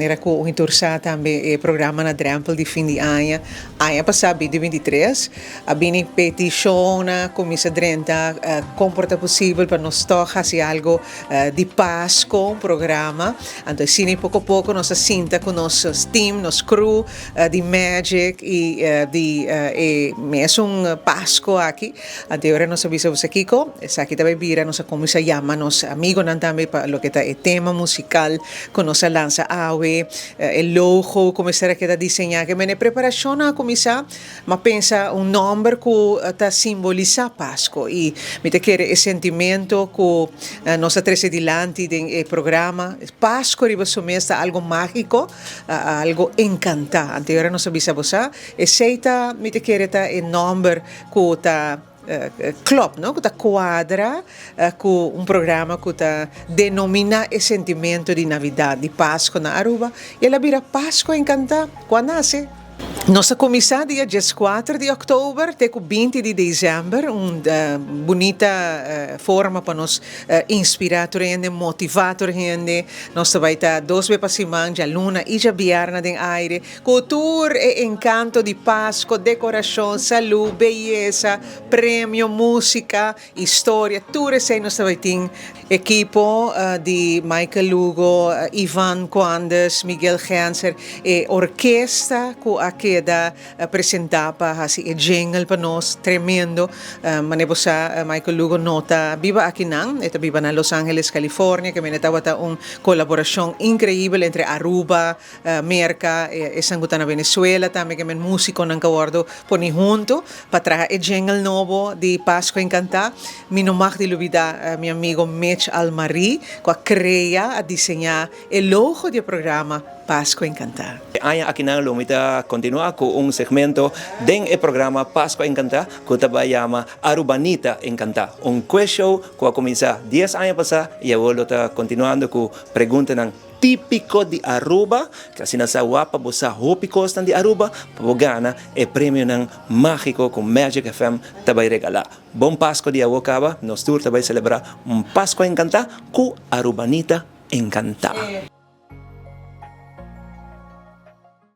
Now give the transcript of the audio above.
Era com o Intursá também programa na Drempel de fim de ano. Ano passado, 2023, a bini petição na Comissão Drenta comporta possível para nós fazer algo de Páscoa, um programa. Então, assim, pouco a pouco, nós sinta com nossos team, nosso crew de Magic e mesmo Páscoa aqui. Então, agora nós avisamos aqui, aqui também vira nossa comissão chama, nos amigos também para lo que é tema musical, com nossa lança AWE, el logo, começar a desenhar, que me preparação a começar, mas pensa nome que está simboliza Páscoa e me te quer esse sentimento que nós trece dilante do programa Páscoa riba sumesta algo mágico, algo encantado. Anterior nós avisamos e seita me te quer o nome que está club, não? Que está quadra com programa que está denomina o sentimento de Navidad, de Páscoa na Aruba, e ela vira Páscoa encantada quando nasce. Nossa comissão dia 4 de outubro até 20 de dezembro, bonita forma para nos inspirar a gente, motivar a gente. Nós vai estar 2 vezes por semana, já luna e já vierna den aire, cultura e encanto de Páscoa, decoração, saúde, beleza, prêmio, música, história, tudo isso nós vai ter equipo de Michael Lugo, Ivan Coandes, Miguel Ganser e orquestra que queda apresentava assim e jingle para nós tremendo manebosa Michael Lugo nota viva aqui nang eta viva na Los Angeles California que menetawa ta colaboração incrível entre Aruba Merca e Sangutana Venezuela também que men músico nang kawardo poni junto para trazer e jingle novo de Páscoa Encantada mi no mag de olvidar mi amigo Mitch Almari que crea a desenhar o logo do programa Páscoa Encantada. Aqui na Lumita continua com segmento do programa Páscoa Encantada que também chama Arubanita Encantada. Show que começou 10 anos passados e agora está continuando com perguntas típico de Aruba, que assim nasa wapa bosa hopi costan de Aruba, pabogana e prêmio ng mágico com Magic FM tabay regala. Bom Páscoa de Awokaba, nos tour tabay celebrar Páscoa Encantada com Arubanita Encantada.